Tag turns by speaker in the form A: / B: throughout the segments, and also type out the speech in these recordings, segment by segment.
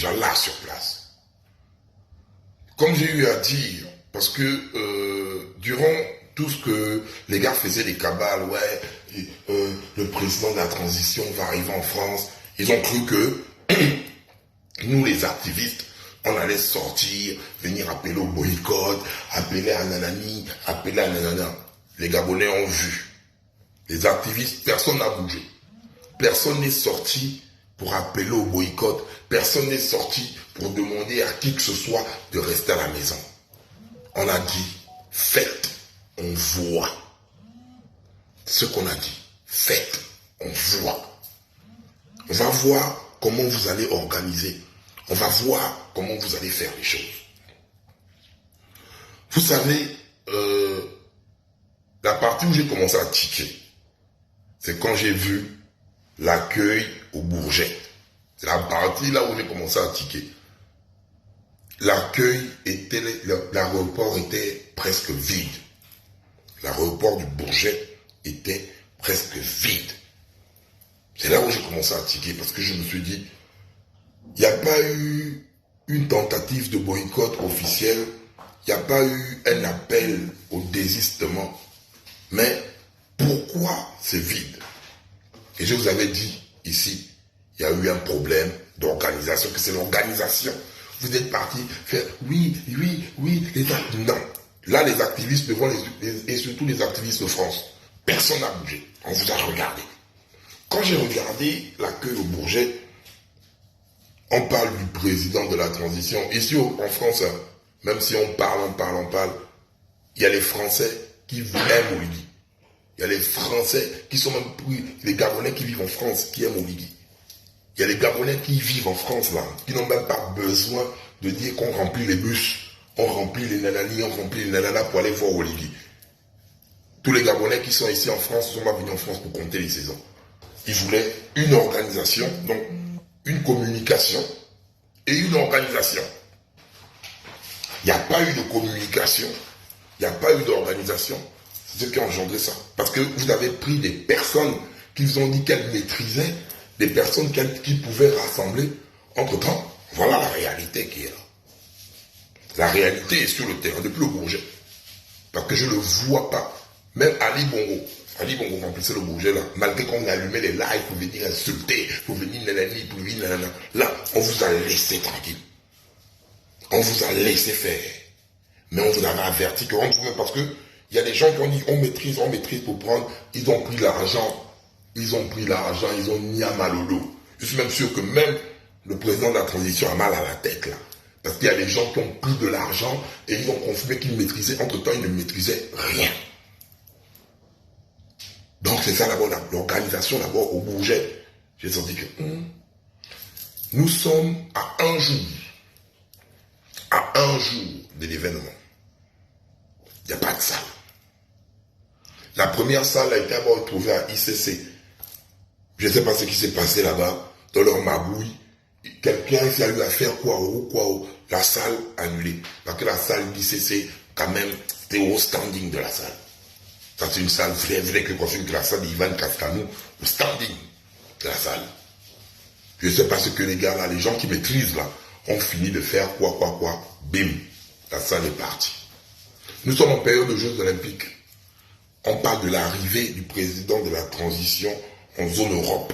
A: déjà là sur place. Comme j'ai eu à dire, parce que durant tout ce que les gars faisaient des cabales, le président de la transition va arriver en France, ils ont cru que nous les activistes, on allait sortir, venir appeler au boycott, appeler à nanani, appeler à nanana. Les Gabonais ont vu. Les activistes, personne n'a bougé. Personne n'est sorti pour appeler au boycott. Personne n'est sorti pour demander à qui que ce soit de rester à la maison. On a dit, faites, on voit. C'est ce qu'on a dit. Faites, on voit. On va voir comment vous allez organiser. On va voir comment vous allez faire les choses. Vous savez, la partie où j'ai commencé à tiquer, c'est quand j'ai vu l'accueil au Bourget. C'est la partie là où j'ai commencé à tiquer. L'accueil était, l'aéroport était presque vide. L'aéroport du Bourget était presque vide. C'est là où j'ai commencé à tiquer parce que je me suis dit, il n'y a pas eu une tentative de boycott officiel, il n'y a pas eu un appel au désistement. Mais pourquoi c'est vide? Et je vous avais dit ici, il y a eu un problème d'organisation, que c'est l'organisation. Vous êtes partis faire oui, non. Là, les activistes devant et surtout les activistes de France, personne n'a bougé. On vous a regardé. Quand j'ai regardé l'accueil au Bourget, on parle du président de la transition. Ici en France, même si on parle, il y a les Français qui aiment Oligui. Il y a les Français qui sont même plus les Gabonais qui vivent en France, qui aiment Oligui. Il y a les Gabonais qui vivent en France, là, qui n'ont même pas besoin de dire qu'on remplit les bus, on remplit les nanani, on remplit les nanana pour aller voir Oligui. Tous les Gabonais qui sont ici en France ne sont pas venus en France pour compter les saisons. Ils voulaient une organisation, donc une communication et une organisation. Il n'y a pas eu de communication, il n'y a pas eu d'organisation. C'est ce qui a engendré ça. Parce que vous avez pris des personnes qui vous ont dit qu'elles maîtrisaient, des personnes qui pouvaient rassembler. Entre-temps, voilà la réalité qui est là. La réalité est sur le terrain, depuis le Bourget. Parce que je ne le vois pas. Même Ali Bongo remplissait le Bourget là. Malgré qu'on allumait les lives pour venir insulter, pour venir nanani, pour venir nanana. Là, on vous a laissé tranquille. On vous a laissé faire. Mais on vous avait averti qu'on pouvait, parce que il y a des gens qui ont dit on maîtrise pour prendre. Ils ont pris l'argent, ils ont mis à mal au dos. Je suis même sûr que même le président de la transition a mal à la tête là. Parce qu'il y a des gens qui ont pris de l'argent et ils ont confirmé qu'ils maîtrisaient. Entre-temps, ils ne maîtrisaient rien. Donc c'est ça d'abord, l'organisation d'abord au Bourget. J'ai senti que nous sommes à un jour de l'événement. Il n'y a pas de salle. La première salle a été d'abord retrouvée à ICC. Je ne sais pas ce qui s'est passé là-bas, dans leur magouille. Quelqu'un s'est eu à faire quoi, la salle annulée. Parce que la salle d'ICC, quand même, c'était au standing de la salle. Ça, c'est une salle vraie que confirme la salle d'Ivan Kastanou, au standing de la salle. Je ne sais pas ce que les gars là, les gens qui maîtrisent là, ont fini de faire quoi, bim, la salle est partie. Nous sommes en période de Jeux Olympiques. On parle de l'arrivée du président de la transition en zone Europe.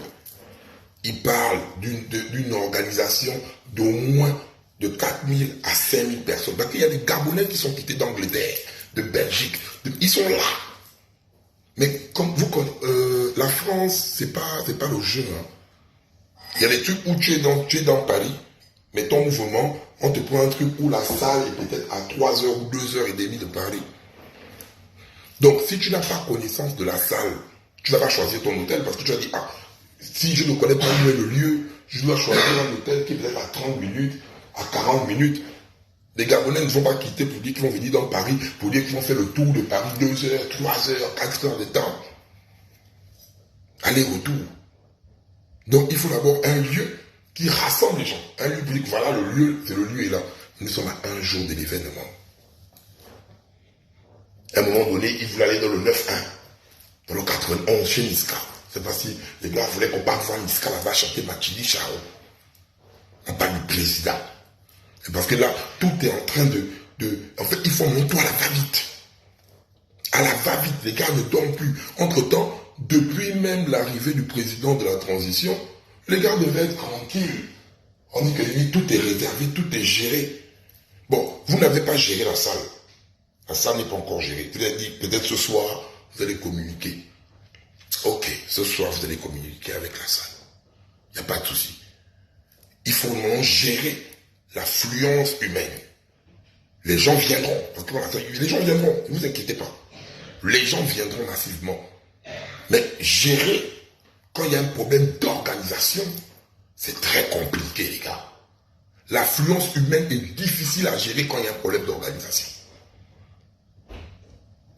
A: Il parle d'une organisation d'au moins de 4000 à 5000 personnes. Parce qu'il y a des Gabonais qui sont quittés d'Angleterre, de Belgique. Ils sont là. Mais comme vous connaissez, la France, c'est pas le jeu. Hein. Il y a des trucs où tu es dans Paris, mais ton mouvement, on te prend un truc où la salle est peut-être à 3h ou 2h30 de Paris. Donc, si tu n'as pas connaissance de la salle, tu ne vas pas choisir ton hôtel parce que tu vas dire, si je ne connais pas le lieu, je dois choisir un hôtel qui est peut-être à 30 minutes, à 40 minutes. Les Gabonais ne vont pas quitter pour dire qu'ils vont venir dans Paris, pour dire qu'ils vont faire le tour de Paris 2h, 3h, 4h de temps. Aller-retour. Donc, il faut d'abord un lieu qui rassemble les gens. Un lieu pour dire que voilà, le lieu est là. Nous sommes à un jour de l'événement. À un moment donné, ils voulaient aller dans le 9-1, dans le 91, chez Niska. C'est pas si les gars voulaient qu'on parte voir Niska là-bas chanter Machili Chao. On parle du président. Et parce que là, tout est en train en fait, ils font monter à la va-vite. À la va-vite, les gars ne dorment plus. Entre-temps, depuis même l'arrivée du président de la transition, les gars devaient être tranquilles. On dit que tout est réservé, tout est géré. Bon, vous n'avez pas géré la salle. La salle n'est pas encore gérée. Vous avez dit, peut-être ce soir, vous allez communiquer. Ok, ce soir, vous allez communiquer avec la salle. Il n'y a pas de souci. Il faut vraiment gérer l'affluence humaine. Les gens viendront. Parce que les gens viendront, ne vous inquiétez pas. Les gens viendront massivement. Mais gérer, quand il y a un problème d'organisation, c'est très compliqué, les gars. L'affluence humaine est difficile à gérer quand il y a un problème d'organisation.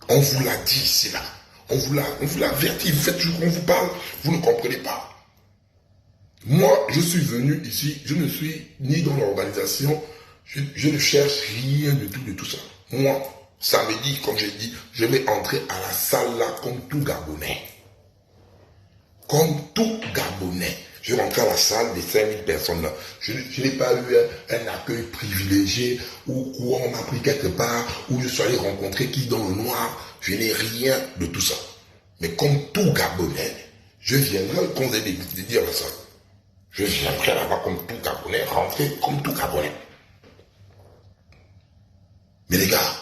A: On vous l'a dit ici, là. On vous l'a averti. Vous faites toujours qu'on vous parle, vous ne comprenez pas. Moi, je suis venu ici, je ne suis ni dans l'organisation, je ne cherche rien de tout ça. Moi, samedi, comme j'ai dit, je vais entrer à la salle là comme tout Gabonais. Comme tout Gabonais. Je vais rentrer à la salle des 5000 personnes là. Je n'ai pas eu un accueil privilégié où on m'a pris quelque part, où je suis allé rencontrer qui dans le noir. Je n'ai rien de tout ça. Mais comme tout Gabonais, je viendrai, comme vous avez dit à la salle, je viendrai là-bas comme tout Gabonais, rentrer comme tout Gabonais. Mais les gars,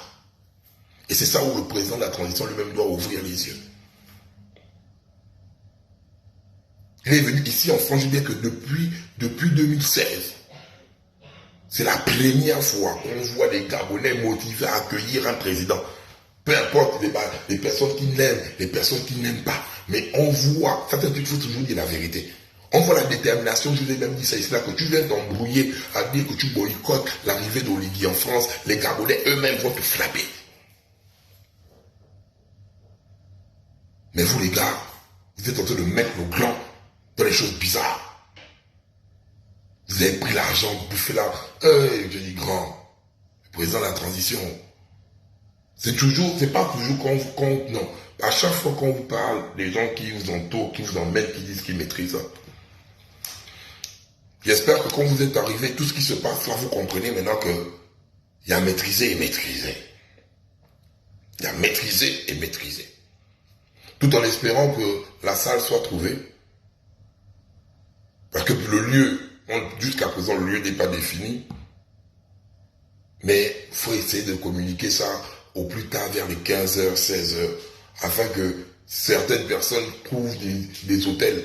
A: et c'est ça où le président de la transition lui-même doit ouvrir les yeux. Il est venu ici en France, je dis que depuis 2016, c'est la première fois qu'on voit des Gabonais motivés à accueillir un président. Peu importe les personnes qui l'aiment, les personnes qui n'aiment pas. Mais on voit, ça il faut toujours dire la vérité. On voit la détermination, je vous ai même dit ça ici, là, que tu viens t'embrouiller à dire que tu boycottes l'arrivée d'Olivier en France, les Gabonais eux-mêmes vont te flapper. Mais vous les gars, vous êtes en train de mettre le gland dans les choses bizarres. Vous avez pris l'argent, bouffé là. J'ai dit grand, le président de la transition. C'est pas toujours non. À chaque fois qu'on vous parle, les gens qui vous entourent, qui vous emmènent, qui disent qu'ils maîtrisent ça. J'espère que quand vous êtes arrivé, tout ce qui se passe là, vous comprenez maintenant que il y a maîtrisé et maîtrisé. Il y a maîtrisé et maîtrisé. Tout en espérant que la salle soit trouvée. Parce que le lieu, jusqu'à présent, le lieu n'est pas défini. Mais il faut essayer de communiquer ça au plus tard vers les 15h, 16h, afin que certaines personnes trouvent des hôtels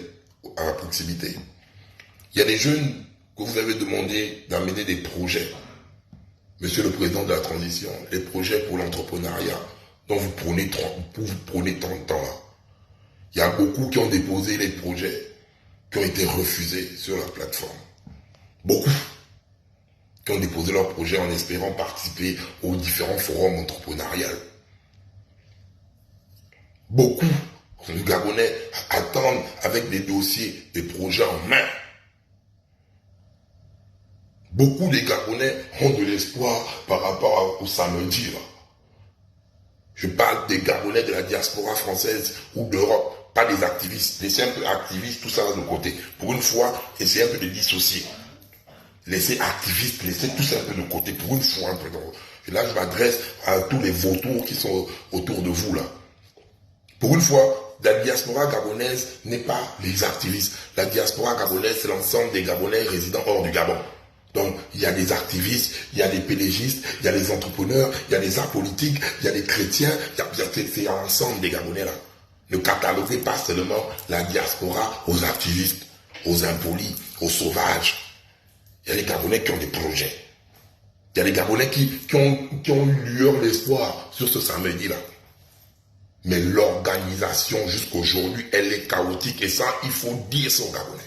A: à la proximité. Il y a des jeunes que vous avez demandé d'amener des projets. Monsieur le Président de la Transition, les projets pour l'entrepreneuriat dont vous prenez tant de temps là. Il y a beaucoup qui ont déposé les projets qui ont été refusés sur la plateforme. Beaucoup qui ont déposé leurs projets en espérant participer aux différents forums entrepreneuriaux. Beaucoup de Gabonais attendent avec des dossiers, des projets en main. Beaucoup de Gabonais ont de l'espoir par rapport au samedi. Là. Je parle des Gabonais de la diaspora française ou d'Europe, pas des activistes. Laissez un peu activistes, tout ça de côté. Pour une fois, essayez un peu de dissocier. Laissez activistes, laissez tout ça un peu de côté. Pour une fois, un peu. Et là, je m'adresse à tous les vautours qui sont autour de vous, là. Pour une fois, la diaspora gabonaise n'est pas les activistes. La diaspora gabonaise, c'est l'ensemble des Gabonais résidant hors du Gabon. Donc, il y a des activistes, il y a des pélégistes, il y a des entrepreneurs, il y a des apolitiques, il y a des chrétiens, c'est l'ensemble des Gabonais là. Ne cataloguez pas seulement la diaspora aux activistes, aux impolis, aux sauvages. Il y a des Gabonais qui ont des projets. Il y a des Gabonais qui ont eu lueur d'espoir sur ce samedi-là. Mais l'organisation jusqu'aujourd'hui, elle est chaotique. Et ça, il faut dire ça aux Gabonais.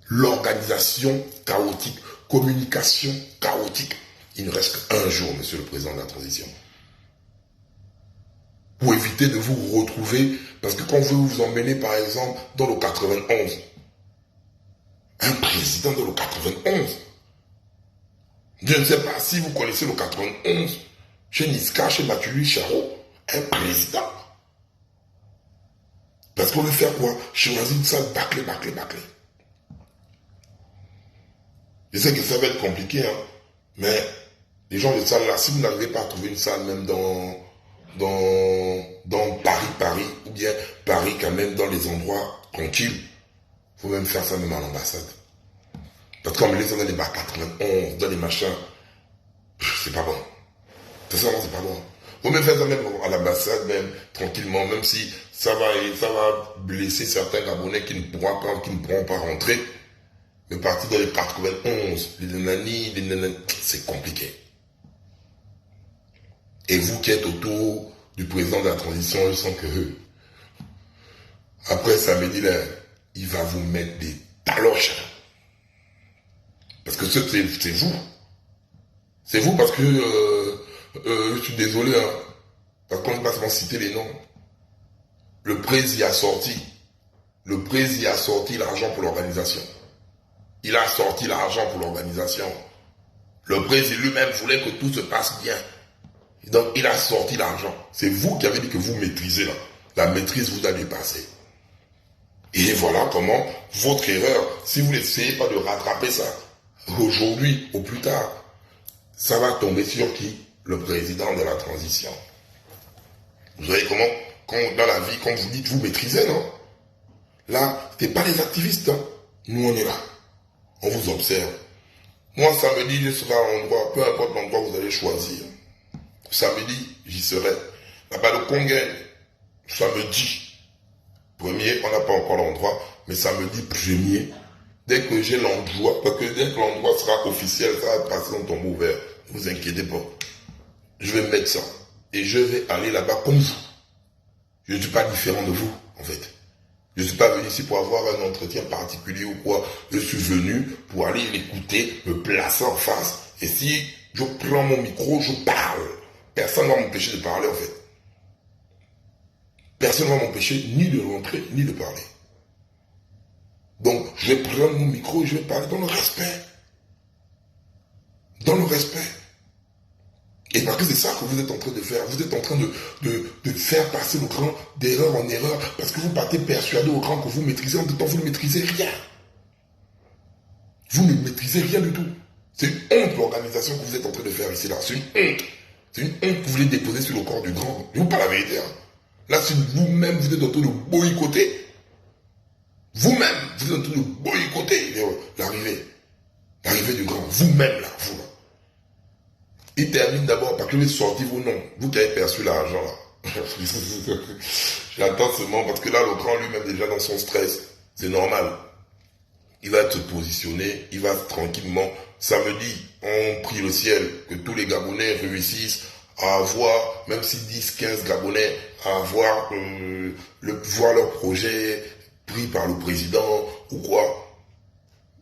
A: L'organisation chaotique, communication chaotique. Il ne reste qu'un jour, monsieur le président de la transition. Pour éviter de vous retrouver, parce que quand vous vous emmenez par exemple dans le 91, un président dans le 91, je ne sais pas si vous connaissez le 91, chez Niska, chez Mathieu Charo, un président. Parce qu'on veut faire quoi? Choisir une salle bâclée. Je sais que ça va être compliqué, hein, mais les gens de salle là, si vous n'arrivez pas à trouver une salle même dans Paris, ou bien Paris quand même dans les endroits tranquilles, faut même faire ça même à l'ambassade. Parce qu'on me laisse dans les bars 91, dans les machins, c'est pas bon. Sincèrement, c'est pas bon. Faut même faire ça même à l'ambassade, même tranquillement, même si ça va blesser certains Gabonais qui ne pourront pas rentrer. Mais partir dans les 91, les nanani, c'est compliqué. Et vous qui êtes autour du président de la transition, je sens que après samedi là, il va vous mettre des taloches. Parce que c'est vous. C'est vous parce que je suis désolé, hein, parce qu'on ne peut pas citer les noms. Le président a sorti. Le président a sorti l'argent pour l'organisation. Il a sorti l'argent pour l'organisation. Le président lui-même voulait que tout se passe bien. Donc il a sorti l'argent. C'est vous qui avez dit que vous maîtrisez là. La maîtrise vous a dépassé. Et voilà comment votre erreur, si vous n'essayez pas de rattraper ça, aujourd'hui ou plus tard, ça va tomber sur qui? Le président de la transition. Vous voyez comment, dans la vie, quand vous dites vous maîtrisez, non? Là, ce n'est pas les activistes, hein. Nous on est là. On vous observe. Moi, samedi, je serai à l'endroit, peu importe l'endroit que vous allez choisir. Samedi, j'y serai. Là-bas, le Congo, samedi. Premier, on n'a pas encore l'endroit, mais samedi premier, dès que j'ai l'endroit, parce que dès que l'endroit sera officiel, ça va passer dans tombeau ouvert. Ne vous inquiétez pas. Je vais mettre ça. Et je vais aller là-bas comme vous. Je ne suis pas différent de vous, en fait. Je ne suis pas venu ici pour avoir un entretien particulier ou quoi. Je suis venu pour aller l'écouter, me placer en face. Et si je prends mon micro, je parle. Personne ne va m'empêcher de parler, en fait. Personne ne va m'empêcher ni de rentrer, ni de parler. Donc, je vais prendre mon micro et je vais parler dans le respect. Dans le respect. Et parce que c'est ça que vous êtes en train de faire. Vous êtes en train de faire passer le cran d'erreur en erreur. Parce que vous partez persuadé au cran que vous maîtrisez. En tout temps, vous ne maîtrisez rien. Vous ne maîtrisez rien du tout. C'est une honte l'organisation que vous êtes en train de faire ici là. C'est une honte. C'est une honte que vous voulez déposer sur le corps du grand. Je vous parle la vérité. Hein. Là, si vous-même vous êtes en train de boycotter, vous-même vous êtes en train de boycotter l'arrivée du grand. Vous-même là, vous là. Il termine d'abord par que vous sortez vos noms. Vous qui avez perçu l'argent là. J'attends seulement parce que là, le grand lui-même déjà dans son stress. C'est normal. Il va se positionner, il va tranquillement. Samedi, on prie le ciel que tous les Gabonais réussissent à avoir, même si 10, 15 Gabonais, à avoir voir leur projet pris par le président ou quoi.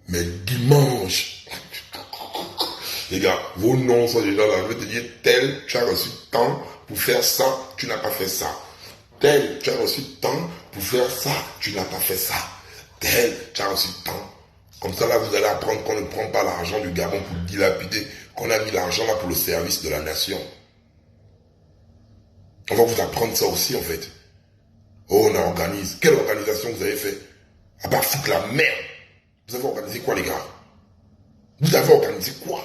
A: Mais dimanche, les gars, vos noms sont déjà là. Je vais te dire, tel, tu as reçu tant pour faire ça, tu n'as pas fait ça. Tel, tu as reçu tant pour faire ça, tu n'as pas fait ça. Tel, tu as reçu tant. Comme ça, là, vous allez apprendre qu'on ne prend pas l'argent du Gabon pour dilapider, qu'on a mis l'argent là pour le service de la nation. On va vous apprendre ça aussi, en fait. Oh, on organise. Quelle organisation vous avez fait? À part foutre la merde. Vous avez organisé quoi, les gars? Vous avez organisé quoi?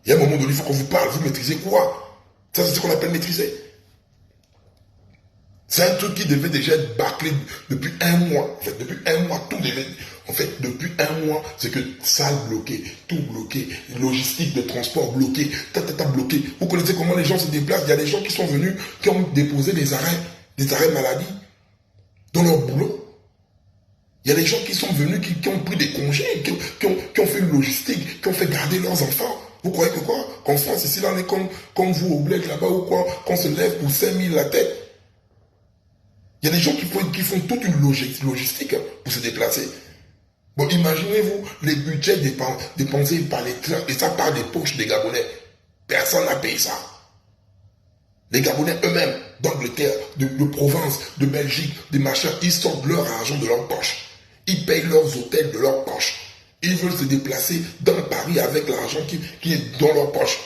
A: Il y a un moment donné, il faut qu'on vous parle. Vous maîtrisez quoi? Ça, c'est ce qu'on appelle maîtriser. C'est un truc qui devait déjà être bâclé depuis un mois. En fait, depuis un mois, tout devait... En fait, depuis un mois, c'est que salle bloquée, tout bloqué, logistique de transport bloqué, bloqué. Vous connaissez comment les gens se déplacent? Il y a des gens qui sont venus, qui ont déposé des arrêts maladie dans leur boulot. Il y a des gens qui sont venus, qui ont pris des congés, qui ont fait une logistique, qui ont fait garder leurs enfants. Vous croyez que quoi? Qu'en France, ici, là, on est comme vous au bled là-bas ou quoi? Qu'on se lève pour 5000 la tête. Il y a des gens qui font toute une logistique pour se déplacer. Bon, imaginez-vous les budgets dépensés par les trains, et ça part des poches des Gabonais. Personne n'a payé ça. Les Gabonais eux-mêmes, d'Angleterre, de Provence, de Belgique, des machins, ils sortent leur argent de leur poche. Ils payent leurs hôtels de leur poche. Ils veulent se déplacer dans Paris avec l'argent qui est dans leur poche.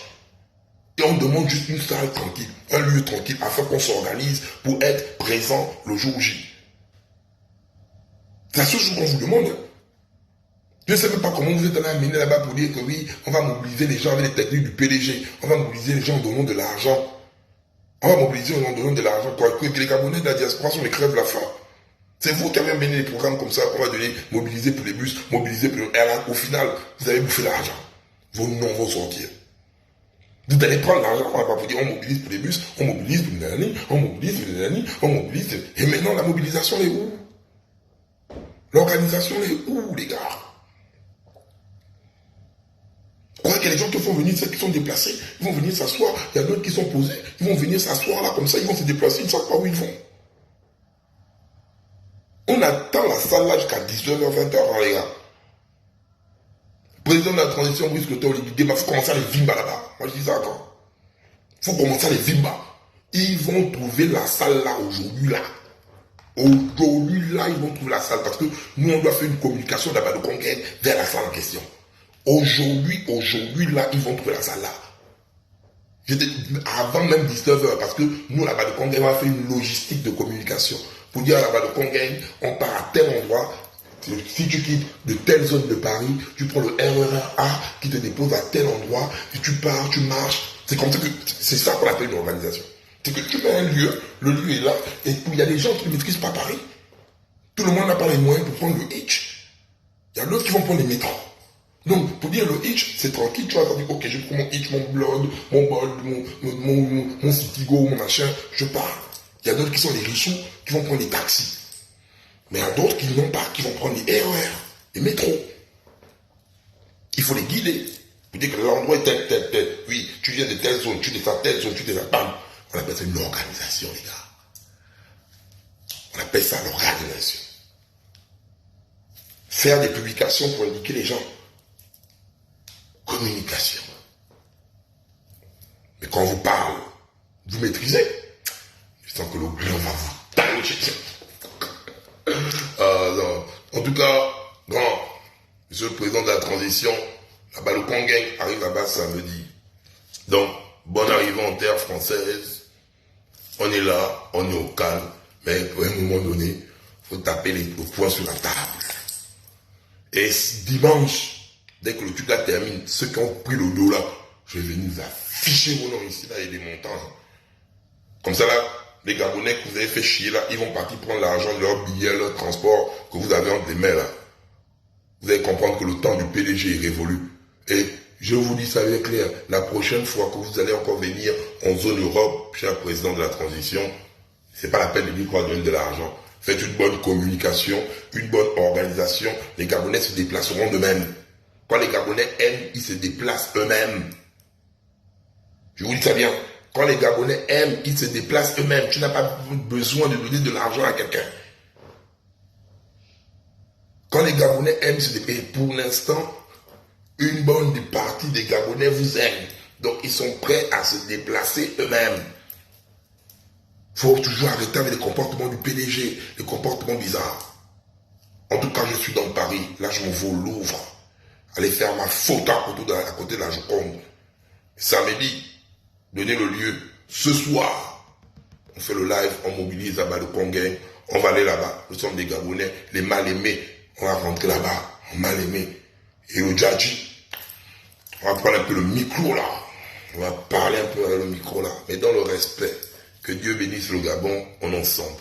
A: Et on demande juste une salle tranquille, un lieu tranquille, afin qu'on s'organise pour être présent le jour J. C'est la seule chose qu'on vous demande. Je ne sais même pas comment vous êtes allé amener là-bas pour dire que oui, on va mobiliser les gens avec les techniques du PDG. On va mobiliser les gens en donnant de l'argent. On va mobiliser en donnant de l'argent. Quoi que les Gabonais de la diaspora sont les crèves la faim. C'est vous qui avez amené des programmes comme ça qu'on va donner, mobiliser pour les bus, mobiliser pour les airlines. Au final, vous avez bouffé l'argent. Vos noms vont sortir. Vous allez prendre l'argent, on va pas vous dire on mobilise pour les bus, on mobilise pour les années, on mobilise pour les années, on mobilise. Et maintenant, la mobilisation, elle est où? L'organisation, elle est où, les gars? Quoi qu'il y a des gens qui vont venir, ceux qui sont déplacés, ils vont venir s'asseoir. Il y a d'autres qui sont posés, ils vont venir s'asseoir là, comme ça, ils vont se déplacer, ils ne savent pas où ils vont. On attend la salle là jusqu'à 19h, 20h, les gars. Président de la transition, Brice Clotaire Oligui Nguema, il faut commencer à les vimba là-bas. Moi je dis ça encore. Il faut commencer à les vimba. Ils vont trouver la salle là aujourd'hui là. Aujourd'hui là, ils vont trouver la salle parce que nous on doit faire une communication d'abord de conquête vers la salle en question. Aujourd'hui là, ils vont trouver la salle là. Avant même 19h, parce que nous là-bas de Congagne, on va faire une logistique de communication. Pour dire là-bas de Congagne, on part à tel endroit. Si tu quittes de telle zone de Paris, tu prends le RER A qui te dépose à tel endroit, et tu pars, tu marches. C'est comme ça que c'est ça qu'on appelle une organisation. C'est que tu mets un lieu, le lieu est là, et il y a des gens qui ne maîtrisent pas Paris. Tout le monde n'a pas les moyens pour prendre le hitch. Il y a d'autres qui vont prendre les métros. Donc, pour dire le hitch, c'est tranquille, tu vas dire, ok, je prends mon hitch, mon blood, mon bol, mon citigo, mon machin, je pars. Il y a d'autres qui sont des richoux, qui vont prendre des taxis. Mais il y a d'autres qui n'ont pas, qui vont prendre les RER, les métros. Il faut les guider. Pour dire que l'endroit est tel. Oui, tu viens de telle zone, tu descends telle zone, tu descends, bam. On appelle ça une organisation, les gars. On appelle ça l'organisation. Faire des publications pour indiquer les gens. Communication. Mais quand on vous parle, vous maîtrisez. Je sens que le blanc va vous tailler. Non. En tout cas, grand, monsieur le président de la transition, là-bas le Congagne arrive là-bas samedi. Donc, bonne arrivée en terre française. On est là, on est au calme, mais à un moment donné, il faut taper le poing sur la table. Et dimanche, dès que le truc là termine, ceux qui ont pris le dos là, je vais venir vous afficher vos noms ici, là, il y a des montants. Comme ça là, les Gabonais que vous avez fait chier là, ils vont partir prendre l'argent de leur billet, leur transport que vous avez entre les mains là. Vous allez comprendre que le temps du PDG est révolu. Et je vous dis ça bien clair, la prochaine fois que vous allez encore venir en zone Europe, cher président de la transition, c'est pas la peine de dire qu'on va donner de l'argent. Faites une bonne communication, une bonne organisation, les Gabonais se déplaceront d'eux-mêmes. Quand les Gabonais aiment, ils se déplacent eux-mêmes. Je vous dis ça bien. Quand les Gabonais aiment, ils se déplacent eux-mêmes. Tu n'as pas besoin de donner de l'argent à quelqu'un. Quand les Gabonais aiment, ils se déplacent. Pour l'instant, une bonne partie des Gabonais vous aiment. Donc, ils sont prêts à se déplacer eux-mêmes. Il faut toujours arrêter avec les comportements du PDG, les comportements bizarres. En tout cas, je suis dans Paris. Là, je m'en vais au Louvre. Aller faire ma photo à côté de la Joconde. Samedi, donner le lieu. Ce soir, on fait le live, on mobilise là-bas le Congagne. On va aller là-bas. Nous sommes des Gabonais, les mal aimés. On va rentrer là-bas, mal aimés. Et au Djadji, on va prendre un peu le micro là. On va parler un peu avec le micro là. Mais dans le respect. Que Dieu bénisse le Gabon en ensemble.